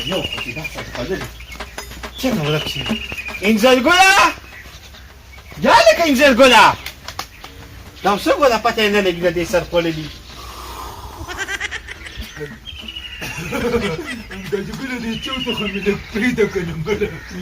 یو چه ورک شي انځر ګله یا لکه انځر ګله دا څه ګله پته نه لګي د دې سر خوللي دا ګله دې چوته خو مې پریده کړم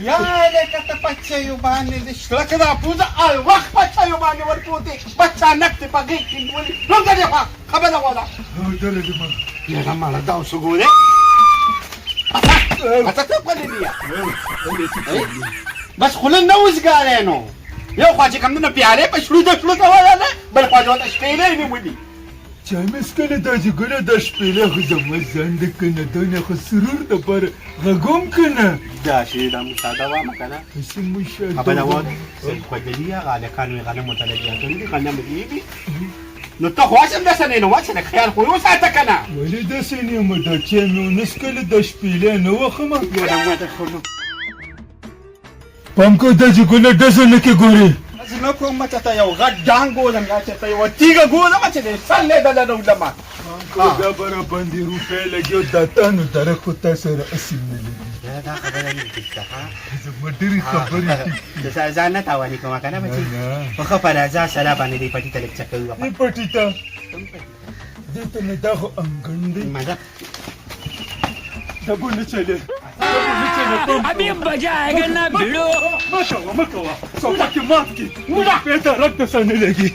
یا لکه ته پچیو باندې د شلکه دا پوزه ال وخت پچیو باندې ورپوتې بچا نکته پګې کیندولې نو دا دی خبره ولا دله دې ما یا ما لا دا څه ګوره اته ته په دې بس خلن نه وزګارینو یو خواجه کوم نه پیاله په شلو د شلو ته ولا نه بل خواجه ته شپېلې نه ودی چا مې سکله دا چې ګله د شپېلې خو زما ځان د کنه دونه خو سرور د پر غوم کنه دا شی دا مساعده و مکنه اسم مشاهده ابدا و خدليه غاله كانوا غنم متلجات دي غنم دي نو ته خواشم د سنې نو واچ نه خیال خو یو ساته کنه ولې د سنې مده چې نو نسکله د شپېلې نو وخمه یو دغه ته خو پام کو د چې ګله د سنې کې ګوري زما کوم مته ته یو غټ ډانګ ګولم چې ته یو تیګه ګولم چې سلې دل نو دما دا برا باندې روپې لګیو د تانو در خو تاسو سره اسیم نه لګي دا خبره نه دي ښه زما ډېری خبرې د ځان نه تاواني کوم کنه بچي خو خبره ځا سره باندې دی پټی تل چکه وي نه پټی ته دې ته نه دا خو انګن دی مزه دا ګول چلے अभी बजा आएगा ना भिड़ो मत हुआ सोफा की मात की मुझे पेटा रक्त सने लगी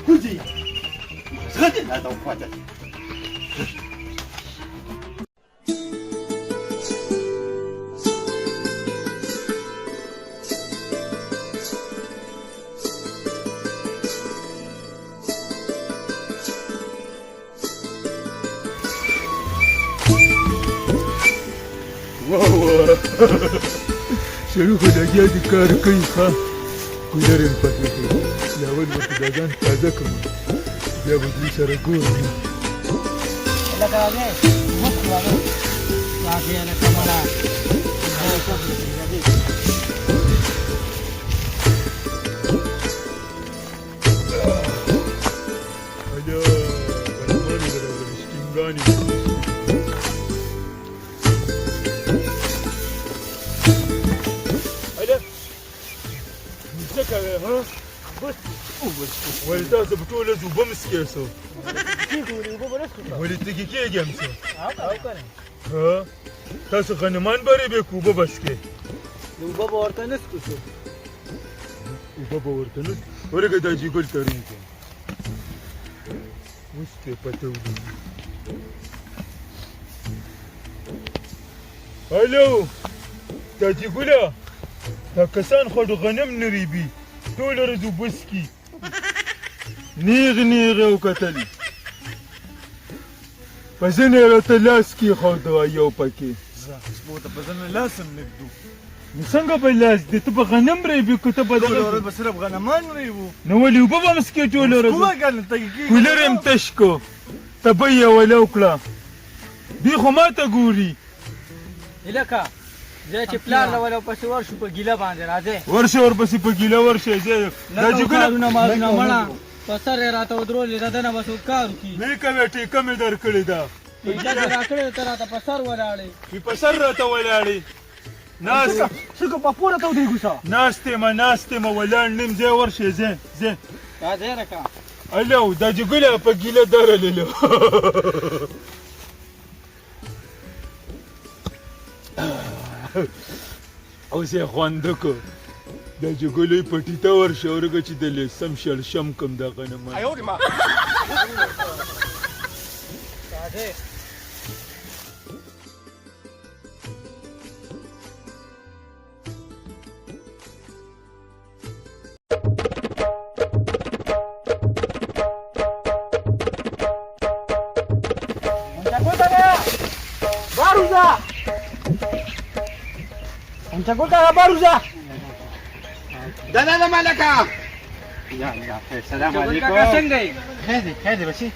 कुजी غادي هذا وفاتك شروع لګیا دي کار کوي ښه کولر یې پاتې کړی لاول ورته دا ځان تازه کړم بیا به دوی سره ګورم लगा आगे मत लगा आगे ना कमरा هلا برماني ولا شتنغاني هلا مزكا ها بس ولدا زبطوا لزو بمسكيسو ولې دقیقې ګمسه ها تاسو غنمان بری به کوبه بس کې دوبه ورته نسکو شو کوبه ورته نس ورګه د جګل ترې اوس ته پته ودی الو دا جګولا دا کسان خو غنم نریبي ټول ورځو بس کې نیغ نیغ او کتلی پزنه راته لاس کې خو دا یو پکې مو ته پزنه لاسم نګدو نو څنګه به لاس دې ته به غنم ریبي که ته به ټول ورځ به صرف غنمان ریبو نو ولې اوبه به مسکې ټول ورځ کومه ګل ته کی کولر یې تش کو ته به یې وله وکړه دی خو ما ته ګوري الکه زه چې پلان راولو پسې ورشو په ګیله باندې راځي ورشه ورپسې په ګیله ورشه دا جګونه مازونه مړه په سر یې راته ودرولې ده دنه بس کار وکړي نه کوې ټیکه مې درکړې ده ټیکه راکړې ته راته په سر ولاړې په سر راته ولاړې ناست څنګه په پوره ته ودرېږو څه ناستې ما ولاړ نیم ځای ورشه ځه راځې رکه الو دا جګله په ګیله درللو اوس یې خوند کو دا جګلې پټی ته ورشه ورګه چې د لسم شم کم د غنم راځې Baruza! Ancago ka Baruza! دادا ملکه یا سلام علیکم څنګه خیر بچی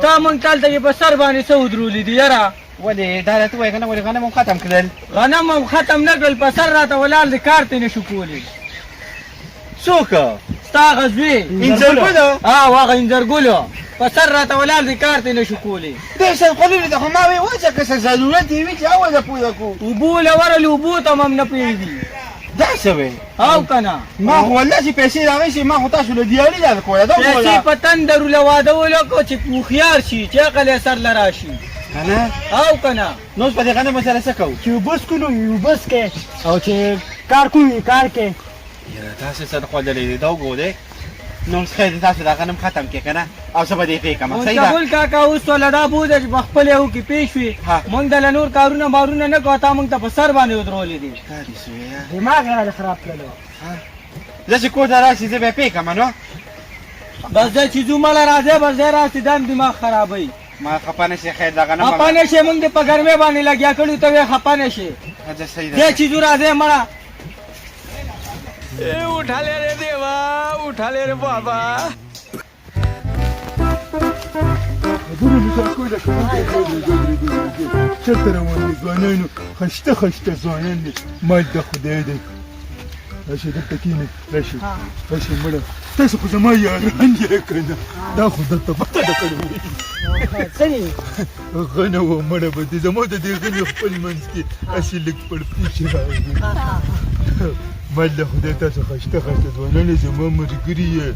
تا مونږ تلته په سر باندې څه ودرولې دي یاره ولې دا راته وایي کنه ولې غنم ختم کړل غنم هم ختم نه کړل په سر راته ولاړ دي کار ته نشو کولی څوک ستا غزوی انځرګلو هغه انځرګلو په سر راته ولاړ دی کار ته نشو کولی دې سر خولې ته خو ما وی وځه که څه ضرورت یې وي چې اول پوره کو اوبو له ورلې اوبو ته هم نه پوهېږي دا څه وی او که نه ما خو والله چې پیسې راغی شي ما خو تاسو له دیاري دا کوله دا پیسې په تندرو له واده ولکو چې هوښیار شي چې عقل یې سر له راشي کنه او که نه نو اوس په دې غنمو سره څه کوو چې اوبه څکو نو اوبه څکئ او چې کار کوو کار کوئ یاره تاسو څه خوړلی دی دا وګورئ نو اوس خیر دی تاسو دا غنم ختم کړئ که نه او څه به دې پرې کړم صحیح ده مستقبل کاکا اوس وله دا بوده چې په خپل یو کې پېښ وي موږ دله نور کارونه مارونه نه کوو تا موږ ته په سر باندې ودرولې دي دا دې سوی دماغ یې راله خراب کړلو زه چې کور ته راشي زه به یې پرې کړم نو بس دا چې ځو مله راځې بس دی راسې دا هم دماغ خرابوي ما خفه نه شي خیر دا غنم خفه نه شي موږ دې په ګرمۍ باندې لګیا کړي ته وې خفه نه شي اچھا صحیح دې ده چې ځو راځې مړه उठा ले रे देवा उठा ले रे बाबा چرته روان دي ځوانانو خشته خشته ځوانان دي مال د خدای دی راشي دلته کښېنئ راشي مړه تاسو خو زما یاران یې که نه دا خو درته پته ده که څه دي غنه و مړه به دي زما د دې غنې خپل منځ کې هسې لږ پړپوچې راغلي مال د خدای تاسو خشته خشته ځوانانو زما ملګري یې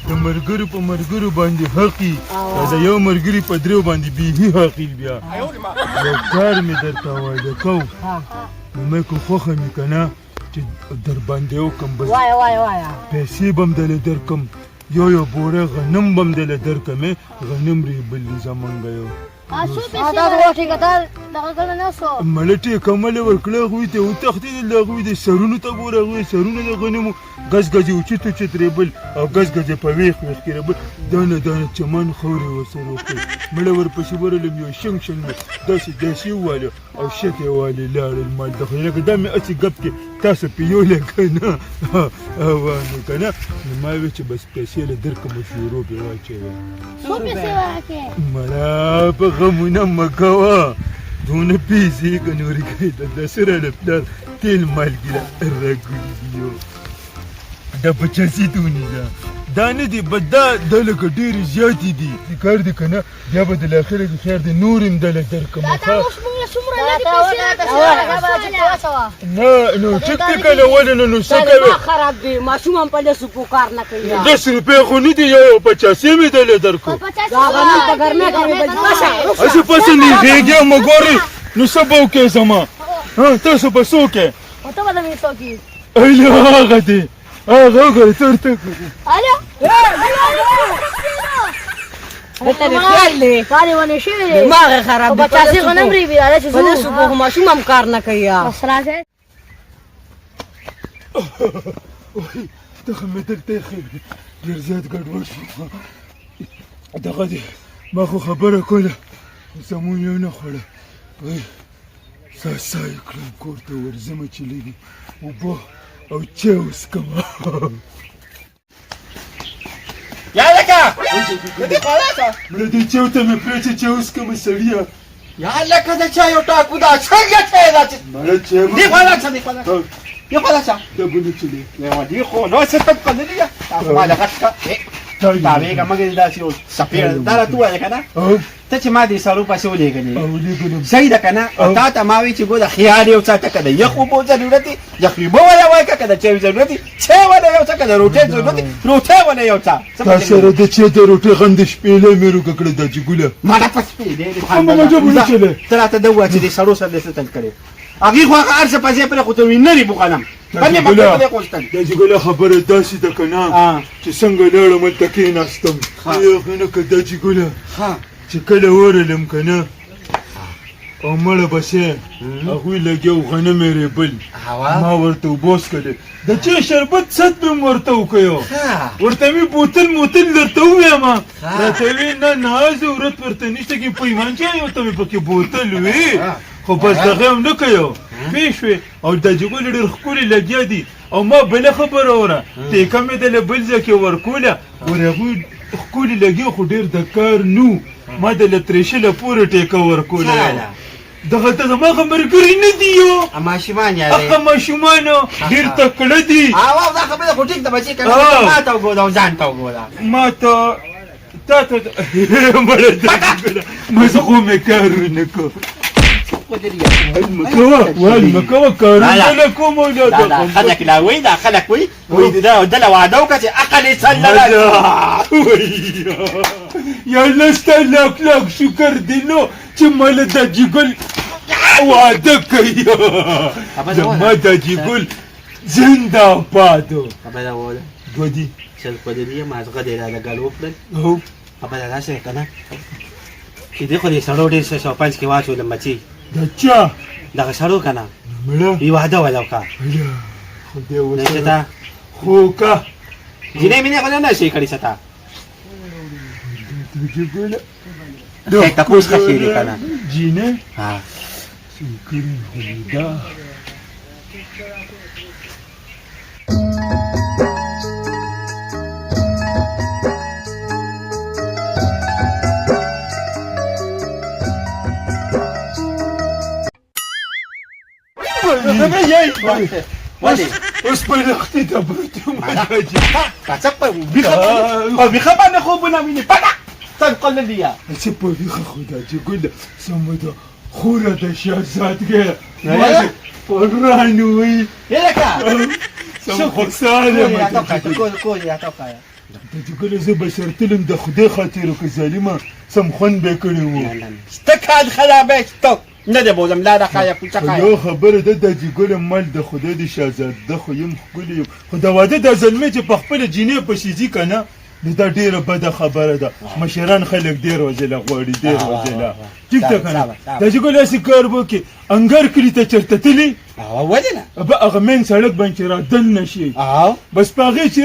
د ملګرو په ملګرو باندې حقي او د یو ملګري په درېو باندې بیخي حقي بیا یو کار مې درته وعده کوو نو مې که خوښه مې که نه چې در باندې وکړم بس وایه پیسې به م دله درکړم یو بوره غنم به م دله درکړم غنم ریبل دي زمونږ یو ملټې کمله ورکړه هغوی ته وتښتېدل هغوی د سرونو ته ګوره هغوی سرونه د غنمو ګز ګز یې اوچت اوچت ریبل او ګز ګز یې په ویښ ویښ کې ریبل دانه دانه چمن خاورې ورسره وکړې مړه ورپسې ورغلم یو شنګ شنګ مې داسې وواله او شت یې والې لاړل مال د خدای لکه دا مې هسې ګپ کې تاسو پې یولی که نه نو که نه نو ما وی چې بس پیسې له درکړم شورو پې واچوه مړه په غمونه مه کوه دونه پیسې که نورې کوي د سره له پلار تیل مالګي راګولي دي دا پچاسي دونیزه دا نه دي بد دا لکه ډېرې زیاتې دي کار دی که نه بیا به د لاخره کې خیر دی نور هم دله درکړم نه نو ټیک دی که نه ولې نه نو څه کوې خراب دی ماشوم هم په لسو پو کار نه کوي 10 روپۍ خو نه دي یو 85 مې دله درکړو دا غنم په ګرمۍ کې مې هسې پسې نیغېږې مه ګورې نو څه به وکړې زما تاسو به څه وکړې ته به مې څوکي अहिले هغه دی هغه وګورې ترته کاري ونه شوی دی دماغ یې خراب دی 85 غنم ریبي راځه چې په لسو پو ماشوم هم کار نه کوي بس راځه دغه مې دلته ایښی دی ډېر زیات ګډوډ شو دغه دی ما خو خبره کوله زمون یې ونه خوړه سا یې کړم کور ته ورځمه چې لږې اوبه او چای وڅښم یا لکه دې خلاصه مړه دې چای ته مې پرېږده چای وڅښم سړیه یا لکه د چا یو ټاکو دا څنګه چای دا مړه چای دې خلاصه دې خلاصه دا به نه چلې دې خو نو څه تب کړلی یا تاسو ما لغت کا دا ویګه مګر دا سی سپیر دا راته وایې که نه ته چې ما دې سړو پسې ولېږلې صحیح ده که نه او تا ته ما وایي چې ګوره خیال یو څه ته که د یخ اوبو ضرورت دی یخ اوبه وله وایي که د چای ضرورت دی چای وله یو څه که د روټۍ ضرورت دی روټۍ وله یو څه تا سره د چای د روټۍ غندې شپېلۍ مې روږه کړه دا چې ګوله ما ته په سپېلۍ چلې ته راته ده ووایه چې دې سړو سره دې څه چل کړې هغې خو هغه هر څه په ځای پرې خو ته وي نه ریبو غنم بلې مکې پرې غوښتل دا چې ګوله خبره داسې ده که نه چې څنګه لاړم هلته کېناستم یخ نه که دا چې ګوله چې کله ورلم که نه او مړه بسې هغوی لګیا غنم یې ریبل ما ورته اوبه وڅښلې د چای شربت ست مې هم ورته وکیو ورته مې بوتل موتل درته وویم راته وی نه ضرورت ورته نشته کې پیمانچه یو ته مې پکې بوتل وي خو بس دغه هم نه کوي پوه شوې او دا چې ګولې ډېر ښکلې لګیا دي او ما بله خبره وره ټیکه مې دله بل ځای کې ورکوله ور هغوی ښکلې لګیا خو ډېر د کار نو ما دله ترېشله پورې ټیکه ورکوله دغه ته زما هغه ملګري نه دي یو ماشومان هغه ماشومانو ډېر تکړه دي دا خبره خو ټیک ده بچې که ما ته وګوره او ځان ته وګوره ما ته تا ته مړه داسې ګله مزغومې کارونه کو مه کوه کارونه نه کوم خلک لا وایي دا خلک وایي دا دله واده وکړه چې عقل یې یا الله ستا لاک لاک شکر دی نو چې مله دا جګل واده کوي زما دا جګل زنده بادو خبره وله دوه دي چل کودلي مازغه دی دا ګل وکړل هو خبره داسې که نه چې دې خو دې سړو ډېر 605 کې واچولم بچي دا چا دغه سړو که نه مړه یې واده وله وکړه خدای نه چې وسره تا خو که جینۍ مینې خو نه شي کړی څه تا جګله خیک تپوس ښه ښې دی که نه جینه ها سکرین خلیدا ولې اوس په لختې ته پروت یم څه په ویښه باندې خوبونه وینې پټه تنقلليه څه په ویښه خو دا جګله سمه ده خوره د شهزادګۍ قرآن وایي سم خوشحاله یم د جګله زه به شرطلم د خدای خاطر که ظالمه سم خوند به یې کړی و استکاد خرابه تو نه دی بوزم لا د خایا کوچه خایا یو خبره ده د جګله مال د خدای د شهزاده خو یم ښکلي یم خو د واده دا زلمۍ چې په خپله جینۍ پسې ځي که نه نو دا ډېره بده خبره ده مشران خلک ډېر وژله غواړي ډېر وژله ټیک ده که نه دا جګله هسې کار وکړي انګر کلي ته چېرته تلي ولې نه به هغه مین سړک باندې چې را دننه شي بس په هغې چې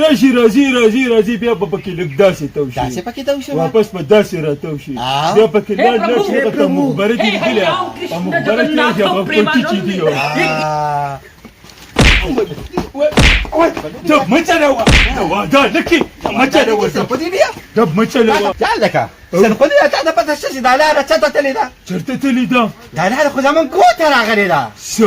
راشي راځي بیا به پکې لږ داسې تو شي داسې پکې تو شي واپس به داسې راتو شي بیا پکې لاړ شي هغه ته مخبره دې لیدلې په مخبره کې راشي هغه پټي چې دي جب مه چلوه واده نه کې مه چلوه جب مه چلوه جالکه سرخودي تا ته پته شته چې دا لاره چاته تللې ده چېرته تللې ده دا لاره خو زموږ کور ته راغلې ده څه